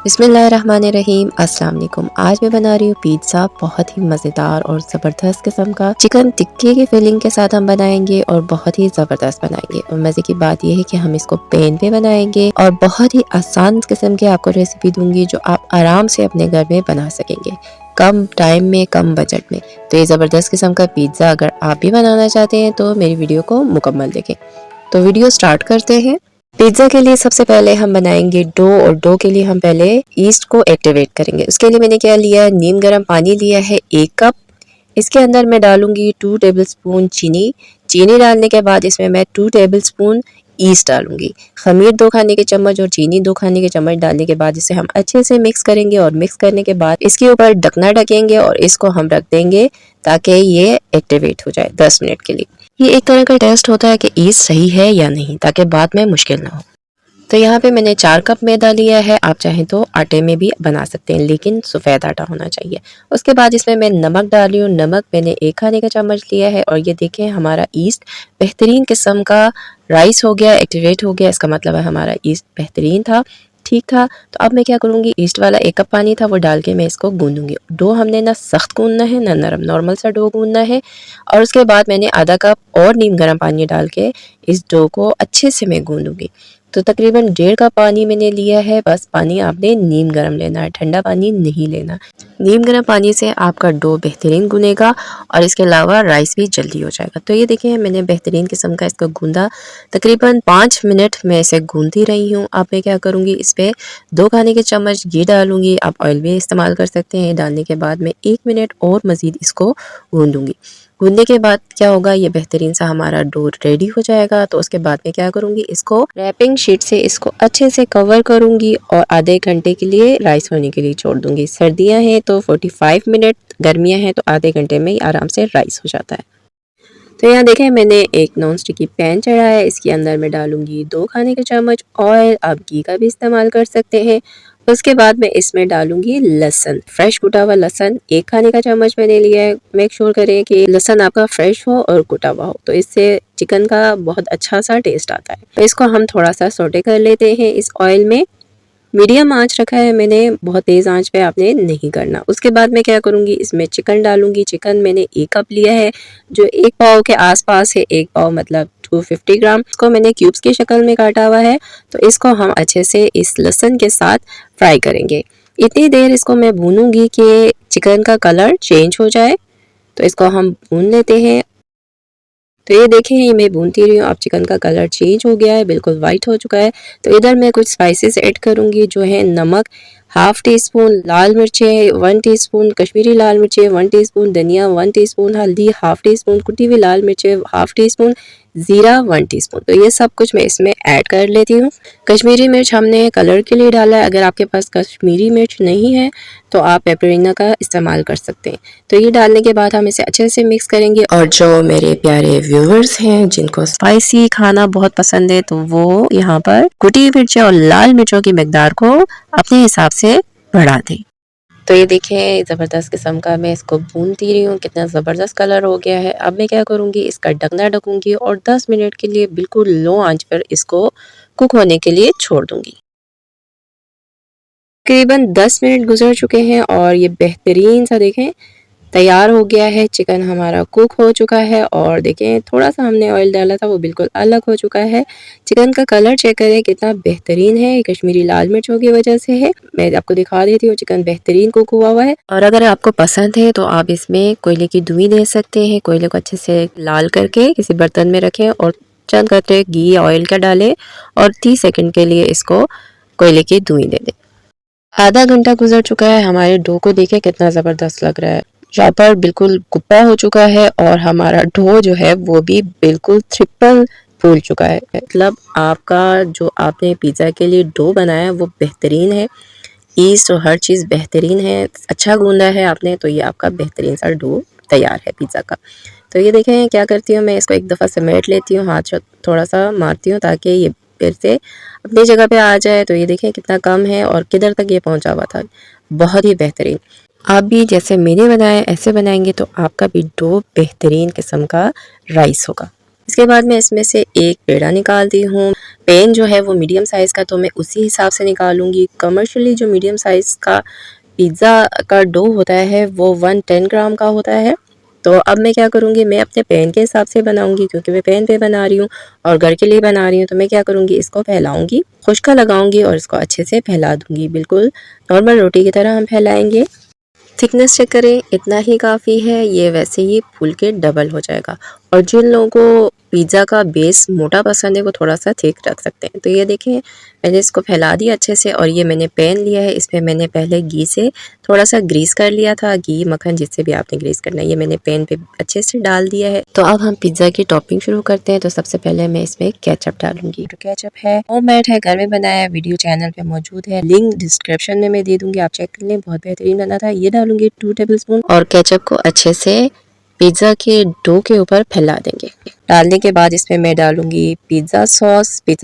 बिस्मिल्लाहिर्रहमानिर्रहीम। अस्सलाम वालेकुम। आज मैं बना रही हूँ पिज़्ज़ा। बहुत ही मज़ेदार और ज़बरदस्त किस्म का चिकन टिक्के की फिलिंग के साथ हम बनाएंगे और बहुत ही ज़बरदस्त बनाएंगे। और मज़े की बात यह है कि हम इसको पैन पे बनाएंगे और बहुत ही आसान किस्म की आपको रेसिपी दूंगी जो आप आराम से अपने घर में बना सकेंगे, कम टाइम में, कम बजट में। तो ये ज़बरदस्त किस्म का पिज़्ज़ा अगर आप भी बनाना चाहते हैं तो मेरी वीडियो को मुकम्मल देखें। तो वीडियो स्टार्ट करते हैं। पिज़्ज़ा के लिए सबसे पहले हम बनाएंगे डो, और डो के लिए हम पहले ईस्ट को एक्टिवेट करेंगे। उसके लिए मैंने क्या लिया है, नीम गर्म पानी लिया है 1 कप। इसके अंदर मैं डालूंगी 2 टेबलस्पून चीनी। चीनी डालने के बाद इसमें मैं 2 टेबलस्पून ईस्ट डालूंगी। खमीर 2 खाने के चम्मच और चीनी 2 खाने के चम्मच डालने के बाद इसे हम अच्छे से मिक्स करेंगे। और मिक्स करने के बाद इसके ऊपर ढकना ढकेंगे और इसको हम रख देंगे ताकि ये एक्टिवेट हो जाए 10 मिनट के लिए। ये एक तरह का टेस्ट होता है कि ईस्ट सही है या नहीं, ताकि बाद में मुश्किल ना हो। तो यहाँ पे मैंने 4 कप मैदा लिया है। आप चाहें तो आटे में भी बना सकते हैं, लेकिन सफ़ेद आटा होना चाहिए। उसके बाद इसमें मैं नमक डाल रही हूँ। नमक मैंने 1 खाने का चम्मच लिया है। और ये देखें, हमारा ईस्ट बेहतरीन किस्म का राइस हो गया, एक्टिवेट हो गया। इसका मतलब है हमारा ईस्ट बेहतरीन था, ठीक था। तो अब मैं क्या करूँगी, ईस्ट वाला 1 कप पानी था वो डाल के मैं इसको गूंदूंगी। डो हमने ना सख्त गूंदना है ना नरम, नॉर्मल सा डो गूंदना है। और उसके बाद मैंने आधा कप और नीम गर्म पानी डाल के इस डो को अच्छे से मैं गूंदूंगी। तो तकरीबन 1.5 कप पानी मैंने लिया है। बस पानी आपने नीम गर्म लेना है, ठंडा पानी नहीं लेना। नीम गर्म पानी से आपका डो बेहतरीन गूनेगा और इसके अलावा राइस भी जल्दी हो जाएगा। तो ये देखिए, मैंने बेहतरीन किस्म का इसको गूंदा। तकरीबन 5 मिनट मैं इसे गूंदती रही हूँ। अब मैं क्या करूँगी, इस पर 2 खाने के चम्मच घी डालूंगी। आप ऑयल भी इस्तेमाल कर सकते हैं। डालने के बाद मैं 1 मिनट और मज़ीद इसको गूंदूंगी। गूंदने के बाद क्या होगा, ये बेहतरीन सा हमारा डो रेडी हो जाएगा। तो उसके बाद मैं क्या करूँगी, इसको रैपिंग शीट से इसको अच्छे से कवर करूँगी और आधे घंटे के लिए राइस होने के लिए छोड़ दूँगी। सर्दियाँ हैं तो 45 मिनट, गर्मियाँ हैं तो आधे घंटे में ही आराम से राइस हो जाता है। तो यहाँ देखें, मैंने एक नॉन स्टिकी पैन चढ़ाया है। इसके अंदर मैं डालूंगी 2 खाने के चम्मच ऑयल। आप घी का भी इस्तेमाल कर सकते हैं। उसके बाद मैं इसमें डालूंगी लहसुन, फ्रेश कुटा हुआ लहसुन 1 खाने का चम्मच मैंने लिया है। मेक श्योर करें कि लहसुन आपका फ्रेश हो और कुटा हुआ हो, तो इससे चिकन का बहुत अच्छा सा टेस्ट आता है। तो इसको हम थोड़ा सा सोटे कर लेते हैं इस ऑयल में। मीडियम आंच रखा है मैंने, बहुत तेज़ आंच पे आपने नहीं करना। उसके बाद मैं क्या करूँगी, इसमें चिकन डालूंगी। चिकन मैंने 1 कप लिया है, जो 1 पाव के आसपास है। 1 पाव मतलब 250 ग्राम। इसको मैंने क्यूब्स की शक्ल में काटा हुआ है। तो इसको हम अच्छे से इस लहसुन के साथ फ्राई करेंगे। इतनी देर इसको मैं भूनूंगी कि चिकन का कलर चेंज हो जाए। तो इसको हम भून लेते हैं। तो ये देखें, ये मैं भूनती रही हूँ, अब चिकन का कलर चेंज हो गया है, बिल्कुल वाइट हो चुका है। तो इधर मैं कुछ स्पाइसेस ऐड करूँगी, जो है नमक, हाफ टी स्पून लाल मिर्चें, 1 टीस्पून कश्मीरी लाल मिर्चें, 1 टीस्पून धनिया, 1 टीस्पून हल्दी, हाफ टी स्पून कुटी हुई लाल मिर्चें, हाफ टी स्पून ज़ीरा, 1 टीस्पून। तो ये सब कुछ मैं इसमें ऐड कर लेती हूँ। कश्मीरी मिर्च हमने कलर के लिए डाला है। अगर आपके पास कश्मीरी मिर्च नहीं है तो आप पेपरिना का इस्तेमाल कर सकते हैं। तो ये डालने के बाद हम इसे अच्छे से मिक्स करेंगे। और जो मेरे प्यारे व्यूअर्स हैं जिनको स्पाइसी खाना बहुत पसंद है, तो वो यहाँ पर कुटी मिर्चें और लाल मिर्चों की मकदार को अपने हिसाब से बढ़ा दें। तो ये देखें, ज़बरदस्त किस्म का मैं इसको भूनती रही हूँ, कितना ज़बरदस्त कलर हो गया है। अब मैं क्या करूँगी, इसका ढकना ढकूँगी और 10 मिनट के लिए बिल्कुल लो आंच पर इसको कुक होने के लिए छोड़ दूँगी। तकरीबन 10 मिनट गुजर चुके हैं और ये बेहतरीन सा देखें तैयार हो गया है। चिकन हमारा कुक हो चुका है और देखें, थोड़ा सा हमने ऑयल डाला था वो बिल्कुल अलग हो चुका है। चिकन का कलर चेक करें कितना बेहतरीन है, कश्मीरी लाल मिर्चों की वजह से है। मैं आपको दिखा देती हूँ, चिकन बेहतरीन कुक हुआ हुआ है। और अगर आपको पसंद है तो आप इसमें कोयले की दुई दे सकते हैं। कोयले को अच्छे से लाल करके किसी बर्तन में रखें और चंद कतरे घी या ऑयल का डालें और 30 सेकंड के लिए इसको कोयले की दुई दे दें। आधा घंटा गुजर चुका है। हमारे डो को देखें कितना ज़बरदस्त लग रहा है। चॉपर बिल्कुल कुप्पा हो चुका है और हमारा डो जो है वो भी बिल्कुल ट्रिपल फूल चुका है। मतलब आपका जो आपने पिज़्ज़ा के लिए डो बनाया है वो बेहतरीन है। ईस्ट और हर चीज़ बेहतरीन है, अच्छा गूंदा है आपने। तो ये आपका बेहतरीन सा डो तैयार है पिज़्ज़ा का। तो ये देखें, क्या करती हूँ मैं, इसको एक दफ़ा समेट लेती हूँ, हाथ से थोड़ा सा मारती हूँ ताकि ये फिर से अपनी जगह पे आ जाए। तो ये देखें कितना कम है और किधर तक ये पहुंचा हुआ था। बहुत ही बेहतरीन। आप भी जैसे मैंने बनाया ऐसे बनाएंगे तो आपका भी डो बेहतरीन किस्म का राइस होगा। इसके बाद मैं इसमें से एक पेड़ा निकालती हूँ। पैन जो है वो मीडियम साइज़ का, तो मैं उसी हिसाब से निकालूंगी। कमर्शियली जो मीडियम साइज़ का पिज़्ज़ा का डो होता है वो 110 ग्राम का होता है। तो अब मैं क्या करूँगी, मैं अपने पैन के हिसाब से बनाऊँगी, क्योंकि मैं पैन पे बना रही हूँ और घर के लिए बना रही हूँ। तो मैं क्या करूँगी, इसको फैलाऊँगी, खुश्का लगाऊँगी और इसको अच्छे से फैला दूँगी। बिल्कुल नॉर्मल रोटी की तरह हम फैलाएँगे। थिकनेस चेक करें, इतना ही काफ़ी है। ये वैसे ही फूल के डबल हो जाएगा। और जिन लोगों को पिज़्ज़ा का बेस मोटा पसंद है वो थोड़ा सा थिक रख सकते हैं। तो ये देखें, मैंने इसको फैला दिया अच्छे से और ये मैंने पैन लिया है। इसमें मैंने पहले घी से थोड़ा सा ग्रीस कर लिया था, घी मक्खन जिससे भी आपने ग्रीस करना है। ये मैंने पैन पे अच्छे से डाल दिया है। तो अब हम पिज़्ज़ा की टॉपिंग शुरू करते हैं। तो सबसे पहले मैं इसमें केचप डालूंगी। जो केचप है होममेड है, घर में बनाया है, वीडियो चैनल पे मौजूद है, लिंक डिस्क्रिप्शन में मैं दे दूंगी, आप चेक कर लें, बहुत बेहतरीन बना था। ये डालूंगी 2 टेबलस्पून और केचप को अच्छे से पिज़्ज़ा के डो के ऊपर फैला देंगे। डालने के बाद इसमें मैं डालूंगी पिज़्ज़ा सॉस भी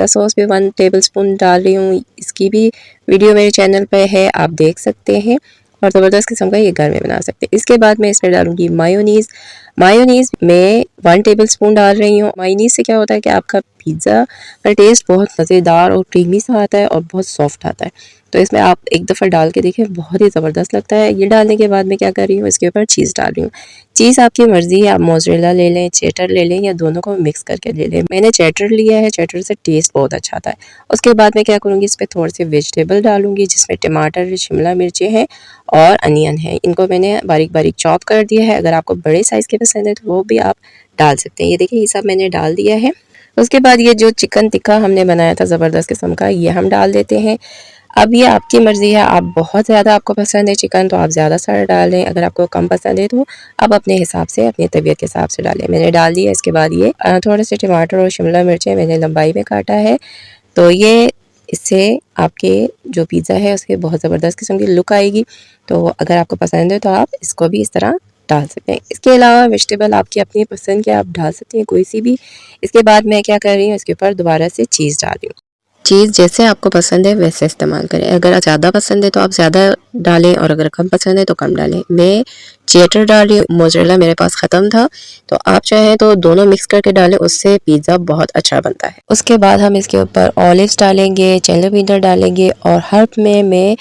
1 टेबलस्पून डाल रही हूँ। इसकी भी वीडियो मेरे चैनल पे है, आप देख सकते हैं और ज़बरदस्त किस्म का ये घर में बना सकते हैं। इसके बाद मैं इसमें डालूंगी मायोनीज़ मैं 1 टेबलस्पून डाल रही हूँ। मायोनीज़ से क्या होता है कि आपका पिज़्ज़ा का टेस्ट बहुत मज़ेदार और क्रीमी सा आता है और बहुत सॉफ्ट आता है। तो इसमें आप एक दफ़ा डाल के देखें, बहुत ही ज़बरदस्त लगता है। ये डालने के बाद मैं क्या कर रही हूँ, इसके ऊपर चीज़ डाल रही हूँ। चीज़ आपकी मर्ज़ी है, आप मोज़रेला ले लें, चेडर ले लें या दोनों को मिक्स करके ले लें। मैंने चेडर लिया है, चेडर से टेस्ट बहुत अच्छा आता है। उसके बाद मैं क्या करूँगी, इस पर थोड़े से वेजिटेबल डालूंगी, जिसमें टमाटर, शिमला मिर्चें हैं और अनियन है। इनको मैंने बारीक बारीक चॉप कर दिया है। अगर आपको बड़े साइज़ के पसंद है तो वो भी आप डाल सकते हैं। ये देखिए, ये सब मैंने डाल दिया है। उसके बाद ये जो चिकन टिक्का हमने बनाया था ज़बरदस्त किस्म का, ये हम डाल देते हैं। अब ये आपकी मर्ज़ी है, आप बहुत ज़्यादा आपको पसंद है चिकन तो आप ज़्यादा सारा डालें, अगर आपको कम पसंद है तो आप अपने हिसाब से, अपनी तबीयत के हिसाब से डालें। मैंने डाल दिया। इसके बाद ये थोड़े से टमाटर और शिमला मिर्चें मैंने लंबाई में काटा है। तो ये इससे आपके जो पिज़्ज़ा है उसके बहुत ज़बरदस्त किस्म की लुक आएगी। तो अगर आपको पसंद है तो आप इसको भी इस तरह डाल सकते हैं। इसके अलावा वेजिटेबल आपकी अपनी पसंद के आप डाल सकते हैं, कोई सी भी। इसके बाद मैं क्या कर रही हूँ, इसके ऊपर दोबारा से चीज़ डाल रही हूँ। चीज़ जैसे आपको पसंद है वैसे इस्तेमाल करें। अगर ज़्यादा पसंद है तो आप ज़्यादा डालें और अगर कम पसंद है तो कम डालें। मैं चेडर डाल रही हूँ, मोज़रेला मेरे पास ख़त्म था, तो आप चाहें तो दोनों मिक्स करके डालें, उससे पिज़्ज़ा बहुत अच्छा बनता है। उसके बाद हम इसके ऊपर ऑलिव्स डालेंगे, चिली विनेगर डालेंगे और हर्ब में मैं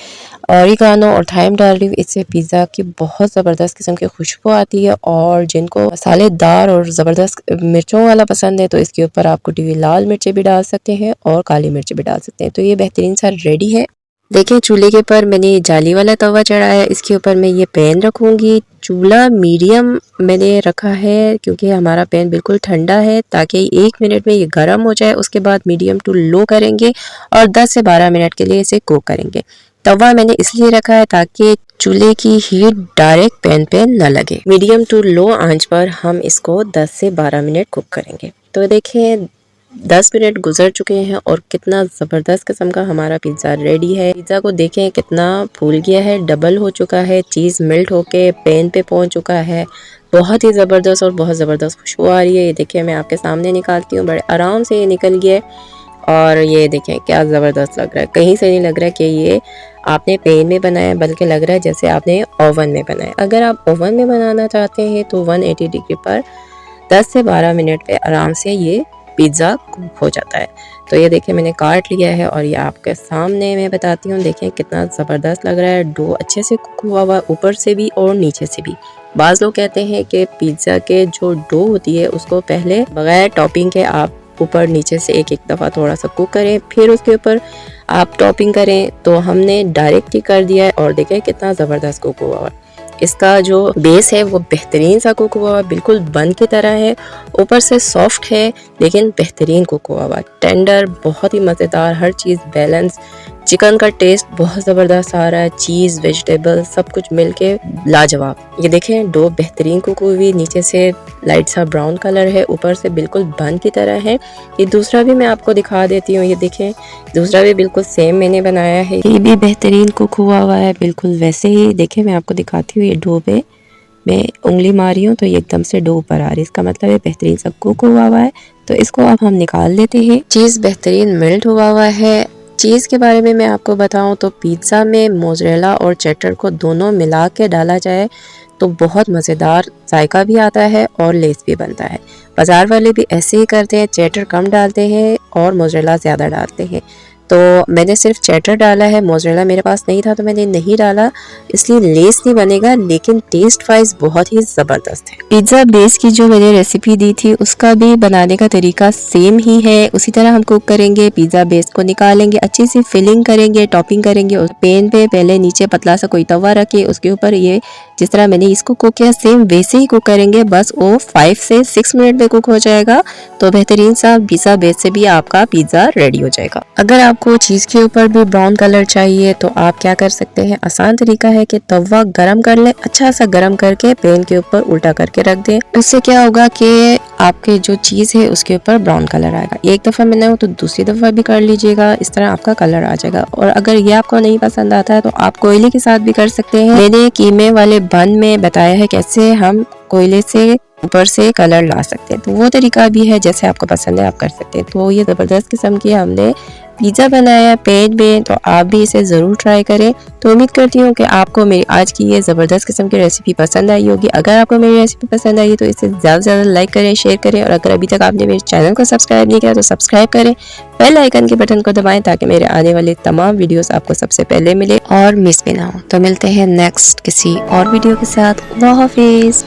ऑरिगानो और थाइम डाल रही हूँ। इससे पिज़्ज़ा की बहुत ज़बरदस्त किस्म की खुशबू आती है। और जिनको मसालेदार और ज़बरदस्त मिर्चों वाला पसंद है तो इसके ऊपर आप कुटी हुई लाल मिर्चें भी डाल सकते हैं और काली मिर्चें भी डाल सकते हैं। तो ये बेहतरीन सा रेडी है। देखें, चूल्हे के ऊपर मैंने जाली वाला तवा चढ़ाया, इसके ऊपर मैं ये पैन रखूँगी। चूल्हा मीडियम मैंने रखा है क्योंकि हमारा पैन बिल्कुल ठंडा है, ताकि 1 मिनट में ये गर्म हो जाए। उसके बाद मीडियम टू लो करेंगे और 10 से 12 मिनट के लिए इसे कुक करेंगे। तवा मैंने इसलिए रखा है ताकि चूल्हे की हीट डायरेक्ट पैन पे न लगे। मीडियम टू लो आंच पर हम इसको 10 से 12 मिनट कुक करेंगे। तो देखें, 10 मिनट गुजर चुके हैं और कितना ज़बरदस्त किस्म का हमारा पिज़्ज़ा रेडी है। पिज़्ज़ा को देखें कितना फूल गया है, डबल हो चुका है, चीज़ मेल्ट होके पैन पे पहुंच चुका है। बहुत ही ज़बरदस्त और बहुत ज़बरदस्त खुशबू आ रही है। ये देखिए, मैं आपके सामने निकालती हूँ, बड़े आराम से ये निकल गया है। और ये देखें क्या ज़बरदस्त लग रहा है। कहीं से नहीं लग रहा है कि ये आपने पैन में बनाया, बल्कि लग रहा है जैसे आपने ओवन में बनाया। अगर आप ओवन में बनाना चाहते हैं तो 180 डिग्री पर 10 से 12 मिनट पे आराम से ये पिज़्ज़ा कुक हो जाता है। तो ये देखिए, मैंने काट लिया है और ये आपके सामने मैं बताती हूँ। देखें कितना ज़बरदस्त लग रहा है। डो अच्छे से कुक हुआ हुआ, ऊपर से भी और नीचे से भी। बाज़ लोग कहते हैं कि पिज़्ज़ा के जो डो होती है उसको पहले बगैर टॉपिंग के आप ऊपर नीचे से एक दफ़ा थोड़ा सा कुक करें, फिर उसके ऊपर आप टॉपिंग करें। तो हमने डायरेक्ट ही कर दिया है और देखें कितना ज़बरदस्त कुक हुआ है। इसका जो बेस है वो बेहतरीन सा कुक हुआ हुआ, बिल्कुल बन की तरह है। ऊपर से सॉफ्ट है लेकिन बेहतरीन कुक हुआ हुआ, टेंडर, बहुत ही मज़ेदार, हर चीज़ बैलेंस। चिकन का टेस्ट बहुत ज़बरदस्त आ रहा है, चीज़, वेजिटेबल सब कुछ मिलके लाजवाब। ये देखें, डो बेहतरीन कुक हुई, नीचे से लाइट सा ब्राउन कलर है, ऊपर से बिल्कुल बन की तरह है। ये दूसरा भी मैं आपको दिखा देती हूँ। ये देखें, दूसरा भी बिल्कुल सेम मैंने बनाया है, ये भी बेहतरीन कुक हुआ हुआ है, बिल्कुल वैसे ही। देखें, मैं आपको दिखाती हूँ। ये डो पे मैं उंगली मारी हूँ तो ये एकदम से डो ऊपर आ रही है, इसका मतलब है बेहतरीन सब कुक हुआ हुआ है। तो इसको अब हम निकाल लेते हैं। चीज़ बेहतरीन मेल्ट हुआ हुआ है। चीज़ के बारे में मैं आपको बताऊं तो पिज़्ज़ा में मोज़रेला और चेडर को दोनों मिला के डाला जाए तो बहुत मज़ेदार जायका भी आता है और लेस भी बनता है। बाज़ार वाले भी ऐसे ही करते हैं, चेडर कम डालते हैं और मोज़रेला ज़्यादा डालते हैं। तो मैंने सिर्फ चेडर डाला है, मोज़रेला मेरे पास नहीं था तो मैंने नहीं डाला, इसलिए लेस नहीं बनेगा, लेकिन टेस्ट वाइज बहुत ही ज़बरदस्त है। पिज़्ज़ा बेस की जो मैंने रेसिपी दी थी उसका भी बनाने का तरीका सेम ही है, उसी तरह हम कुक करेंगे। पिज़्ज़ा बेस को निकालेंगे, अच्छी सी फिलिंग करेंगे, टॉपिंग करेंगे और पैन पे पहले नीचे पतला सा कोई तवा रखे, उसके ऊपर ये जिस तरह मैंने इसको कुक किया सेम वैसे ही कुक करेंगे, बस वो 5 से 6 मिनट में कुक हो जाएगा। तो बेहतरीन सा पिज़्ज़ा बेस से भी आपका पिज़्ज़ा रेडी हो जाएगा। अगर आपको चीज़ के ऊपर भी ब्राउन कलर चाहिए तो आप क्या कर सकते हैं, आसान तरीका है कि तवा गरम कर लें, अच्छा सा गरम करके पैन के ऊपर उल्टा करके रख दें। उससे क्या होगा कि आपके जो चीज़ है उसके ऊपर ब्राउन कलर आएगा। एक दफ़ा मैंने हो तो दूसरी दफ़ा भी कर लीजिएगा, इस तरह आपका कलर आ जाएगा। और अगर ये आपको नहीं पसंद आता है तो आप कोयले के साथ भी कर सकते हैं। मैंने कीमे वाले बन में बताया है कैसे हम कोयले से ऊपर से कलर ला सकते हैं, तो वो तरीका भी है, जैसे आपको पसंद है आप कर सकते हैं। तो ये ज़बरदस्त किस्म की हमने पिज़्ज़ा बनाया पैन में, तो आप भी इसे ज़रूर ट्राई करें। तो उम्मीद करती हूँ कि आपको मेरी आज की ये ज़बरदस्त किस्म की रेसिपी पसंद आई होगी। अगर आपको मेरी रेसिपी पसंद आई है तो इसे ज़्यादा से ज़्यादा लाइक करें, शेयर करें, और अगर अभी तक आपने मेरे चैनल को सब्सक्राइब नहीं किया तो सब्सक्राइब करें, बेल आइकन के बटन को दबाएं ताकि मेरे आने वाले तमाम वीडियोस आपको सबसे पहले मिले और मिस भी ना हो। तो मिलते हैं नेक्स्ट किसी और वीडियो के साथ। अल्लाह हाफिज़।